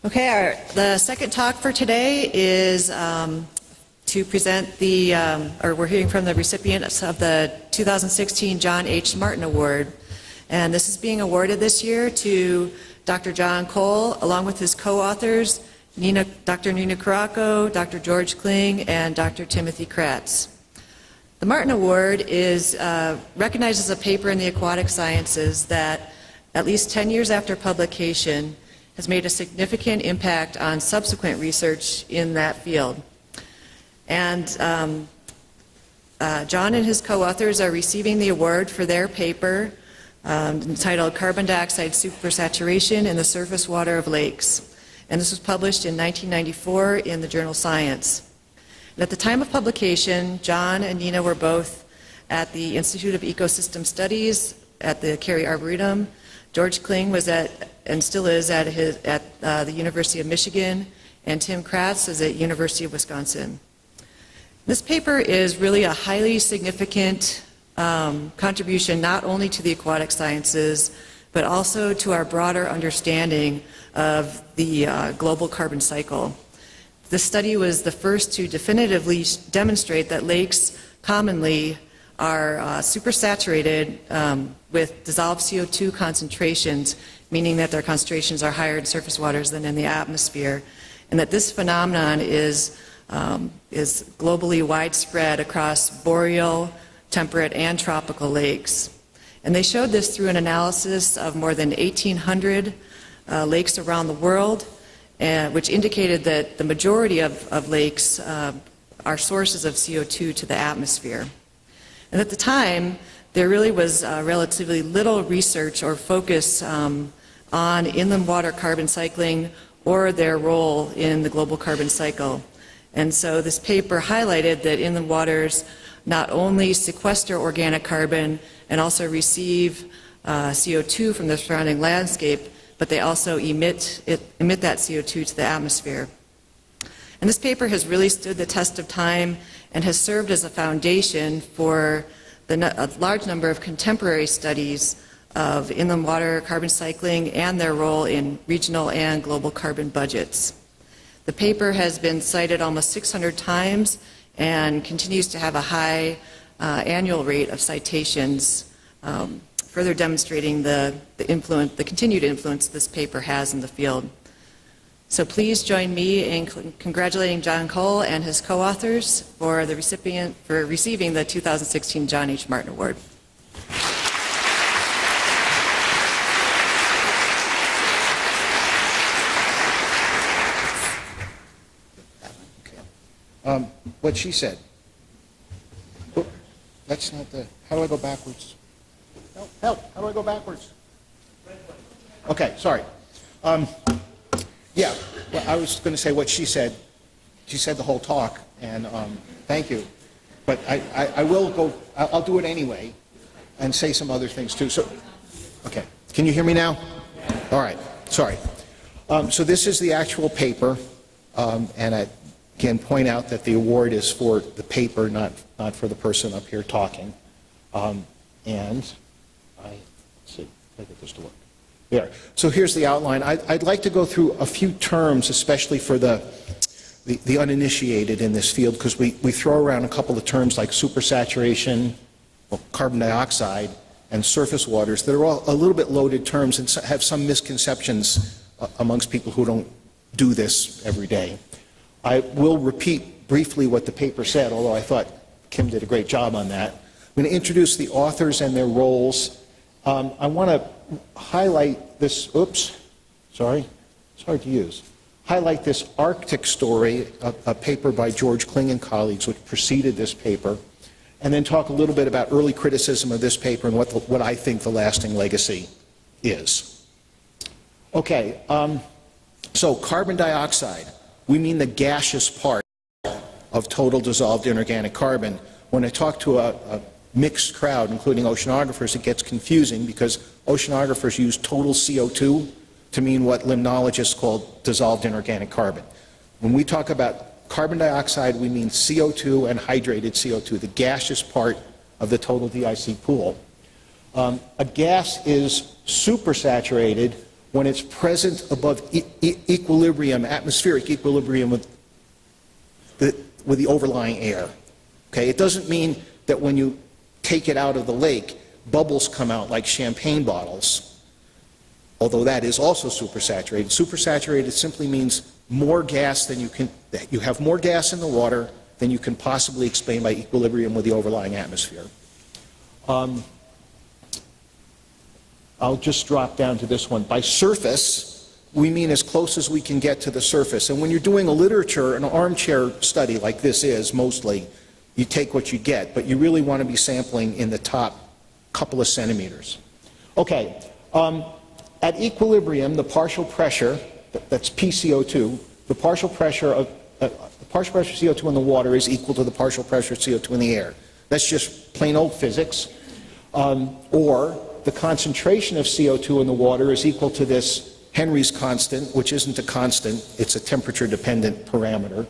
Okay, the second talk for today is to present we're hearing from the recipients of the 2016 John H. Martin Award. And this is being awarded this year to Dr. Jon Cole, along with his co-authors, Dr. Nina Caraco, Dr. George Kling, and Dr. Timothy Kratz. The Martin Award recognizes a paper in the aquatic sciences that, at least 10 years after publication, has made a significant impact on subsequent research in that field. And John and his co-authors are receiving the award for their paper entitled Carbon Dioxide Supersaturation in the Surface Water of Lakes. And this was published in 1994 in the journal Science. And at the time of publication, John and Nina were both at the Institute of Ecosystem Studies at the Cary Arboretum. George Kling was and still is at the University of Michigan, and Tim Kratz is at University of Wisconsin. This paper is really a highly significant contribution not only to the aquatic sciences, but also to our broader understanding of the global carbon cycle. This study was the first to definitively demonstrate that lakes commonly are supersaturated with dissolved CO2 concentrations, meaning that their concentrations are higher in surface waters than in the atmosphere, and that this phenomenon is globally widespread across boreal, temperate, and tropical lakes. And they showed this through an analysis of more than 1,800 lakes around the world, which indicated that the majority of lakes are sources of CO2 to the atmosphere. And at the time, there really was relatively little research or focus on inland water carbon cycling or their role in the global carbon cycle. And so this paper highlighted that inland waters not only sequester organic carbon and also receive CO2 from the surrounding landscape, but they also emit that CO2 to the atmosphere. And this paper has really stood the test of time and has served as a foundation for a large number of contemporary studies of inland water carbon cycling and their role in regional and global carbon budgets. The paper has been cited almost 600 times and continues to have a high annual rate of citations, further demonstrating the continued influence this paper has in the field. So please join me in congratulating Jon Cole and his co-authors for receiving the 2016 John H. Martin Award. What she said. Oh, that's not the. How do I go backwards? Help! How do I go backwards? Okay, sorry. Yeah, well, I was going to say what she said. She said the whole talk, and thank you. But I will go. I'll do it anyway, and say some other things too. So, okay. Can you hear me now? All right. Sorry. So this is the actual paper, and I can point out that the award is for the paper, not for the person up here talking. And let's see, if I get this to work. There. So here's the outline. I'd like to go through a few terms, especially for the uninitiated in this field, because we throw around a couple of terms like supersaturation, carbon dioxide, and surface waters that are all a little bit loaded terms and have some misconceptions amongst people who don't do this every day. I will repeat briefly what the paper said, although I thought Kim did a great job on that. I'm going to introduce the authors and their roles. I want to highlight this, sorry, it's hard to use. Highlight this Arctic story, a paper by George Kling and colleagues which preceded this paper, and then talk a little bit about early criticism of this paper and what I think the lasting legacy is. Okay, so carbon dioxide. We mean the gaseous part of total dissolved inorganic carbon. When I talk to a mixed crowd, including oceanographers, it gets confusing because oceanographers use total CO2 to mean what limnologists call dissolved inorganic carbon. When we talk about carbon dioxide, we mean CO2 and hydrated CO2, the gaseous part of the total DIC pool. A gas is supersaturated when it's present above equilibrium, atmospheric equilibrium with the overlying air. Okay, it doesn't mean that when you take it out of the lake, bubbles come out like champagne bottles, although that is also supersaturated. Supersaturated simply means more gas than you have more gas in the water than you can possibly explain by equilibrium with the overlying atmosphere. I'll just drop down to this one. By surface, we mean as close as we can get to the surface. And when you're doing a literature, an armchair study like this is, mostly, you take what you get, but you really want to be sampling in the top couple of centimeters. Okay, at equilibrium, the partial pressure, that's PCO2, the partial pressure of CO2 in the water is equal to the partial pressure of CO2 in the air. That's just plain old physics. Or the concentration of CO2 in the water is equal to this Henry's constant, which isn't a constant, it's a temperature-dependent parameter,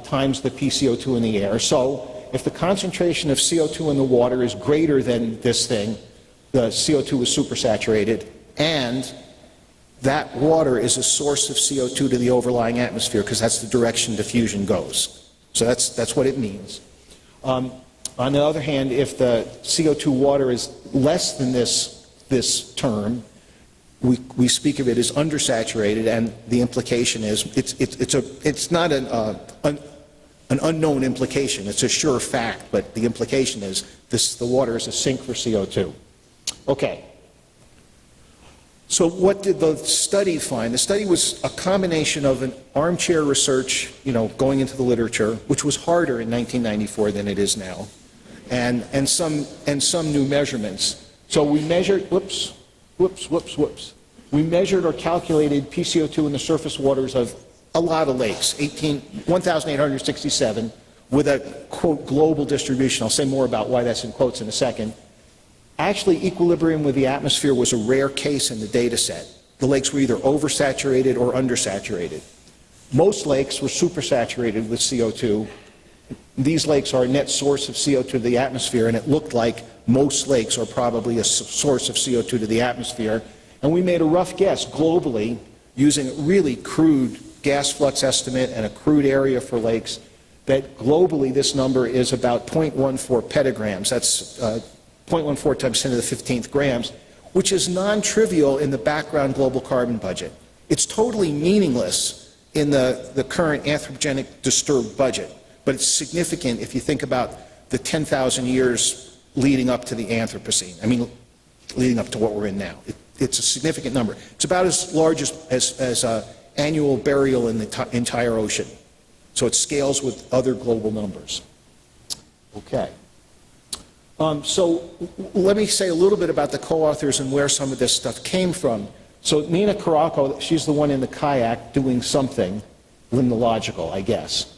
times the PCO2 in the air. So if the concentration of CO2 in the water is greater than this thing, the CO2 is supersaturated, and that water is a source of CO2 to the overlying atmosphere, because that's the direction diffusion goes. So that's what it means. On the other hand, if the CO2 water is less than this term, we speak of it as undersaturated, and the implication is it's not an unknown implication. It's a sure fact, but the implication is the water is a sink for CO2. Okay. So what did the study find? The study was a combination of an armchair research, going into the literature, which was harder in 1994 than it is now, and some new measurements. So we measured, we measured or calculated PCO2 in the surface waters of a lot of lakes, 1,867, with a, quote, global distribution. I'll say more about why that's in quotes in a second. Actually, equilibrium with the atmosphere was a rare case in the data set. The lakes were either oversaturated or undersaturated. Most lakes were supersaturated with CO2. These lakes are a net source of CO2 to the atmosphere, and it looked like most lakes are probably a source of CO2 to the atmosphere. And we made a rough guess globally using a really crude gas flux estimate and a crude area for lakes that globally this number is about 0.14 petagrams. That's 0.14 times 10 to the 15th grams, which is non-trivial in the background global carbon budget. It's totally meaningless in the current anthropogenic disturbed budget, but it's significant if you think about the 10,000 years leading up to the Anthropocene. I mean, leading up to what we're in now. It's a significant number. It's about as large as annual burial in the entire ocean. So it scales with other global numbers. Okay. So let me say a little bit about the co-authors and where some of this stuff came from. So Nina Caraco, she's the one in the kayak doing something limnological, I guess.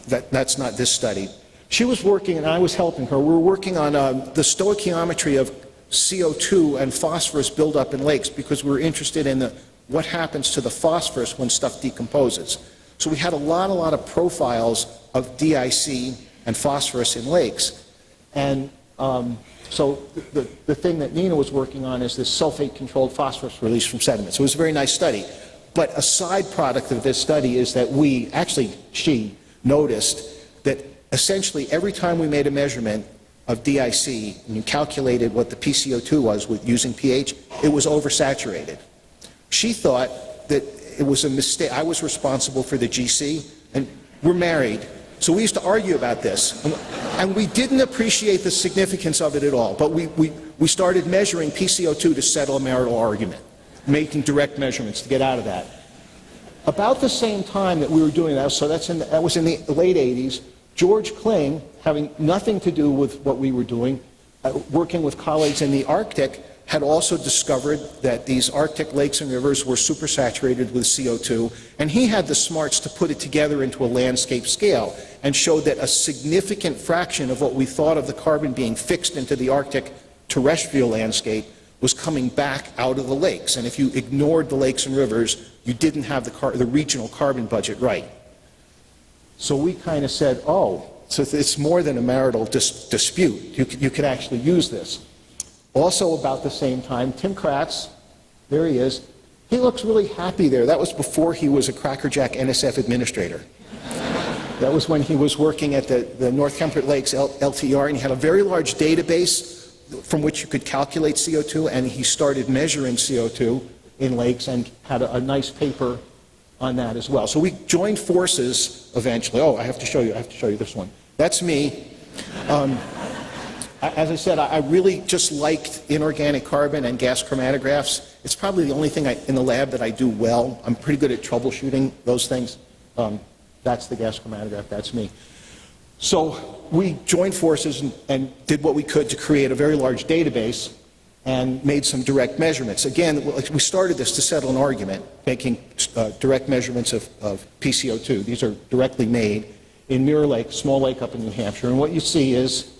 That's not this study. She was working, and I was helping her. We were working on the stoichiometry of CO2 and phosphorus buildup in lakes, because we were interested in what happens to the phosphorus when stuff decomposes. So we had a lot of profiles of DIC and phosphorus in lakes. And so the thing that Nina was working on is this sulfate-controlled phosphorus release from sediments. So it was a very nice study. But a side product of this study is that she noticed that essentially every time we made a measurement of DIC and you calculated what the PCO2 was with using pH, it was oversaturated. She thought that it was a mistake. I was responsible for the GC, and we're married. So we used to argue about this, and we didn't appreciate the significance of it at all. But we started measuring PCO2 to settle a marital argument, making direct measurements to get out of that. About the same time that we were doing that, so that was in the late 80s, George Kling, having nothing to do with what we were doing, working with colleagues in the Arctic, had also discovered that these Arctic lakes and rivers were supersaturated with CO2, and he had the smarts to put it together into a landscape scale and showed that a significant fraction of what we thought of the carbon being fixed into the Arctic terrestrial landscape was coming back out of the lakes. And if you ignored the lakes and rivers, you didn't have the regional carbon budget right. So we kind of said, oh, so it's more than a marital dispute. You could actually use this. Also about the same time, Tim Kratz There he is. He looks really happy there. That was before he was a crackerjack NSF administrator. That was when he was working at the North Kemper Lakes LTR, and he had a very large database from which you could calculate CO2, and he started measuring CO2 in lakes and had a nice paper on that as well. So we joined forces eventually. Oh, I have to show you this one. That's me. As I said, I really just liked inorganic carbon and gas chromatographs. It's probably the only thing in the lab that I do well. I'm pretty good at troubleshooting those things. That's the gas chromatograph, that's me. So we joined forces and did what we could to create a very large database and made some direct measurements. Again, we started this to settle an argument, making direct measurements of PCO2. These are directly made in Mirror Lake, small lake up in New Hampshire. And what you see is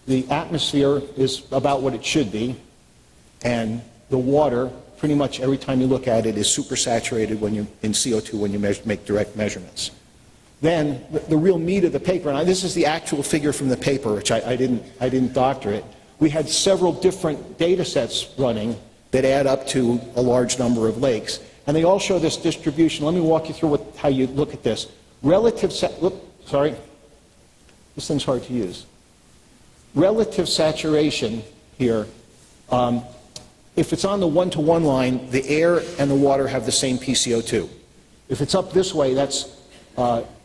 the atmosphere is about what it should be, and the water, pretty much every time you look at it, is supersaturated in CO2 when you make direct measurements. Then the real meat of the paper, and this is the actual figure from the paper, which I didn't doctor it. We had several different data sets running that add up to a large number of lakes, and they all show this distribution. Let me walk you through how you look at this. This thing's hard to use. Relative saturation here, if it's on the 1-to-1 line, the air and the water have the same PCO2. If it's up this way, that's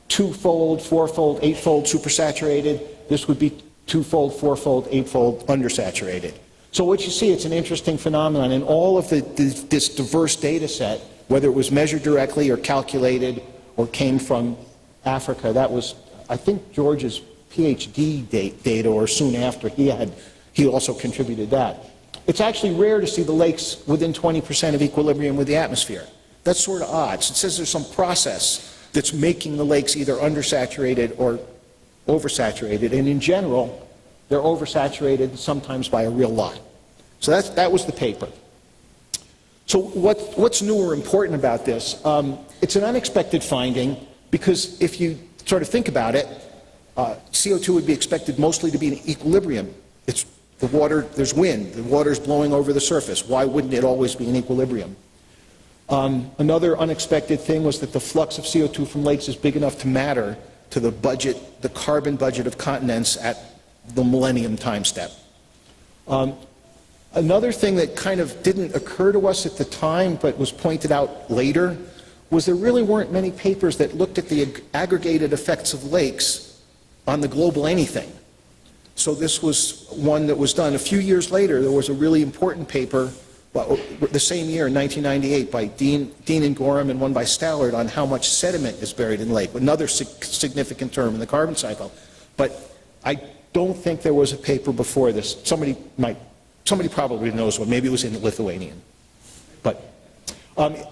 two-fold, four-fold, eight-fold supersaturated. This would be two-fold, four-fold, eight-fold undersaturated. So what you see, it's an interesting phenomenon. In all of this diverse data set, whether it was measured directly or calculated or came from Africa, that was, I think, George's PhD data, or soon after he also contributed that. It's actually rare to see the lakes within 20% of equilibrium with the atmosphere. That's sort of odd. So it says there's some process that's making the lakes either undersaturated or oversaturated, and in general, they're oversaturated sometimes by a real lot. So that was the paper. So what's new or important about this? It's an unexpected finding, because if you sort of think about it, CO2 would be expected mostly to be in equilibrium. It's the water, there's wind, the water's blowing over the surface. Why wouldn't it always be in equilibrium? Another unexpected thing was that the flux of CO2 from lakes is big enough to matter to the carbon budget of continents at the millennium time step. Another thing that kind of didn't occur to us at the time, but was pointed out later, was there really weren't many papers that looked at the aggregated effects of lakes on the global anything. So this was one that was done. A few years later, there was a really important paper, well, the same year, in 1998, by Dean and Gorham, and one by Stallard, on how much sediment is buried in lake, another significant term in the carbon cycle. But I don't think there was a paper before this. Somebody probably knows one. Maybe it was in Lithuanian. But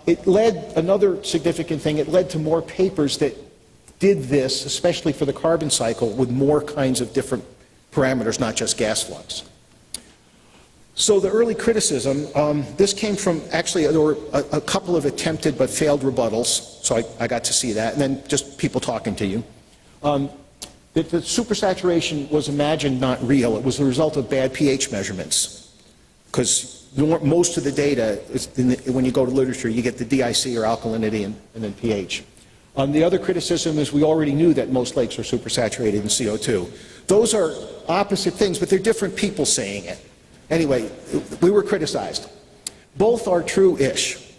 it led, another significant thing, it led to more papers that did this, especially for the carbon cycle, with more kinds of different parameters, not just gas flux. So the early criticism, this came from, actually, there were a couple of attempted but failed rebuttals, so I got to see that, and then just people talking to you. That the supersaturation was imagined, not real. It was the result of bad pH measurements, because most of the data, when you go to literature, you get the DIC or alkalinity and then pH. The other criticism is we already knew that most lakes are supersaturated in CO2. Those are opposite things, but they're different people saying it. Anyway, we were criticized. Both are true-ish.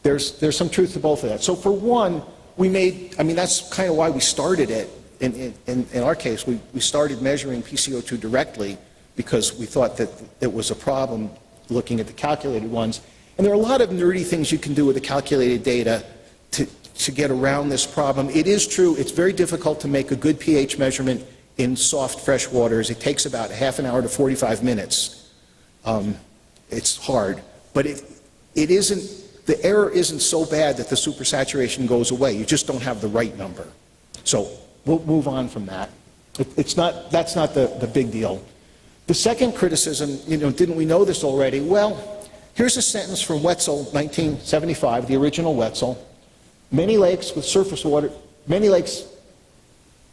There's some truth to both of that. So for one, that's kind of why we started it. In our case, we started measuring PCO2 directly because we thought that it was a problem looking at the calculated ones. And there are a lot of nerdy things you can do with the calculated data to get around this problem. It is true, it's very difficult to make a good pH measurement in soft fresh waters. It takes about half an hour to 45 minutes. It's hard, but it isn't, the error isn't so bad that the supersaturation goes away. You just don't have the right number. So we'll move on from that. That's not the big deal. The second criticism, didn't we know this already? Well, here's a sentence from Wetzel, 1975, the original Wetzel. Many lakes with surface water, many lakes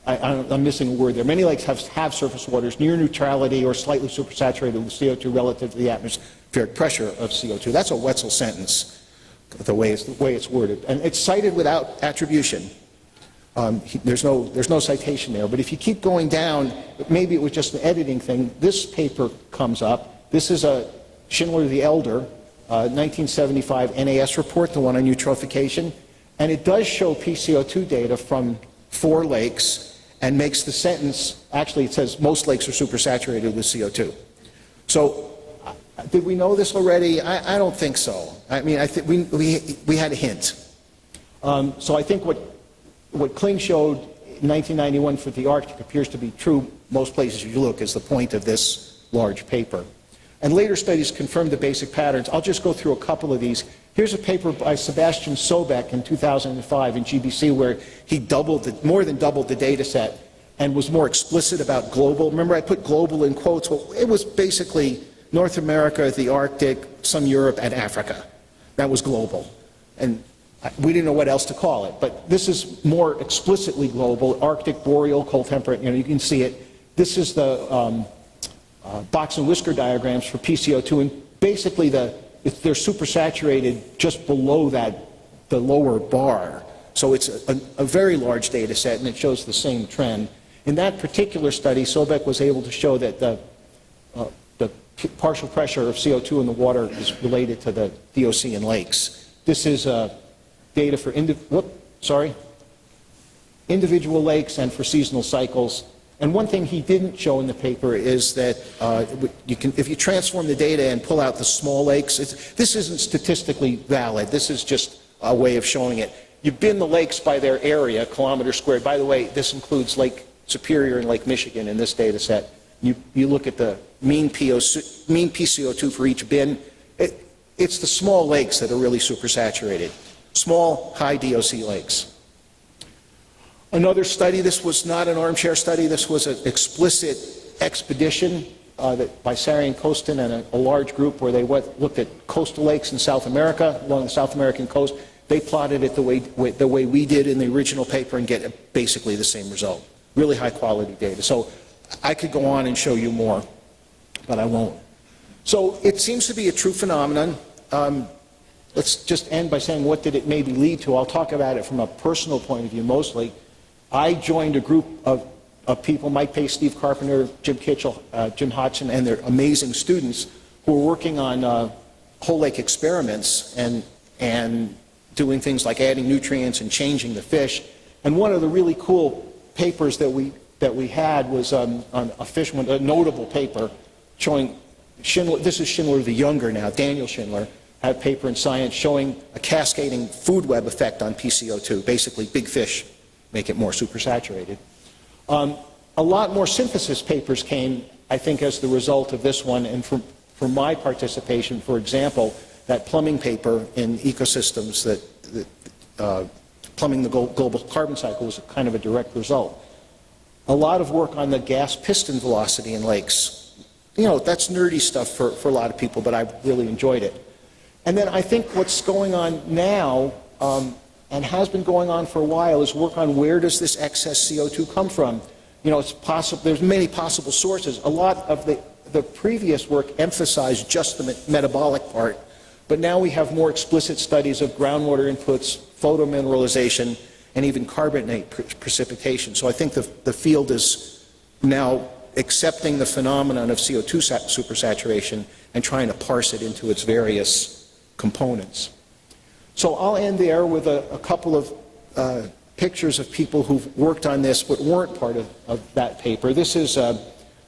I'm missing a word there. Many lakes have surface waters near neutrality or slightly supersaturated with CO2 relative to the atmospheric pressure of CO2. That's a Wetzel sentence, the way it's worded. And it's cited without attribution. There's no citation there. But if you keep going down, maybe it was just an editing thing. This paper comes up. This is a Schindler the Elder, 1975 NAS report, the one on eutrophication. And it does show PCO2 data from 4 lakes and makes the sentence, actually it says most lakes are supersaturated with CO2. So did we know this already? I don't think so. I mean, I think we had a hint. So I think what Kling showed in 1991 for the Arctic appears to be true most places you look, is the point of this large paper. And later studies confirmed the basic patterns. I'll just go through a couple of these. Here's a paper by Sebastian Sobek in 2005 in GBC where he more than doubled the data set and was more explicit about global. Remember I put global in quotes? Well, it was basically North America, the Arctic, some Europe, and Africa. That was global. And we didn't know what else to call it. But this is more explicitly global. Arctic, boreal, cold temperate, you can see it. This is the box and whisker diagrams for PCO2, and basically they're supersaturated just below the lower bar. So it's a very large data set, and it shows the same trend. In that particular study, Sobek was able to show that the partial pressure of CO2 in the water is related to the DOC in lakes. This is data for individual lakes and for seasonal cycles. And one thing he didn't show in the paper is that if you transform the data and pull out the small lakes, this isn't statistically valid. This is just a way of showing it. You bin the lakes by their area, kilometers squared. By the way, this includes Lake Superior and Lake Michigan in this data set. You look at the mean PCO2 for each bin. It's the small lakes that are really supersaturated. Small, high DOC lakes. Another study, this was not an armchair study, this was an explicit expedition by Sari and Kostin and a large group where they looked at coastal lakes in South America, along the South American coast. They plotted it the way we did in the original paper and get basically the same result. Really high quality data. So I could go on and show you more, but I won't. So it seems to be a true phenomenon. Let's just end by saying what did it maybe lead to. I'll talk about it from a personal point of view mostly. I joined a group of people, Mike Pace, Steve Carpenter, Jim Kitchell, Jim Hodgson, and their amazing students who were working on whole lake experiments and doing things like adding nutrients and changing the fish. And one of the really cool papers that we had was on a fish one, a notable paper showing Schindler. This is Schindler the Younger now, Daniel Schindler. Had a paper in Science showing a cascading food web effect on PCO2. Basically, big fish make it more supersaturated. A lot more synthesis papers came, I think, as the result of this one, and for my participation, for example, that plumbing paper in ecosystems that plumbing the global carbon cycle was kind of a direct result. A lot of work on the gas piston velocity in lakes. You know, that's nerdy stuff for a lot of people, but I really enjoyed it. And then I think what's going on now, and has been going on for a while, is work on where does this excess CO2 come from. You know, it's possible, there's many possible sources. A lot of the previous work emphasized just the metabolic part, but now we have more explicit studies of groundwater inputs, photomineralization, and even carbonate precipitation. So I think the field is now accepting the phenomenon of CO2 supersaturation and trying to parse it into its various components. So I'll end there with a couple of pictures of people who've worked on this but weren't part of that paper. This is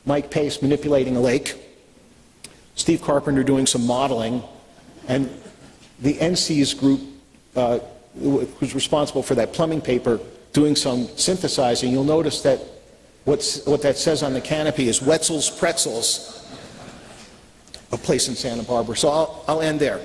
Mike Pace manipulating a lake, Steve Carpenter doing some modeling, and the NC's group who's responsible for that plumbing paper doing some synthesizing. You'll notice that what that says on the canopy is Wetzel's Pretzels, a place in Santa Barbara. So I'll end there.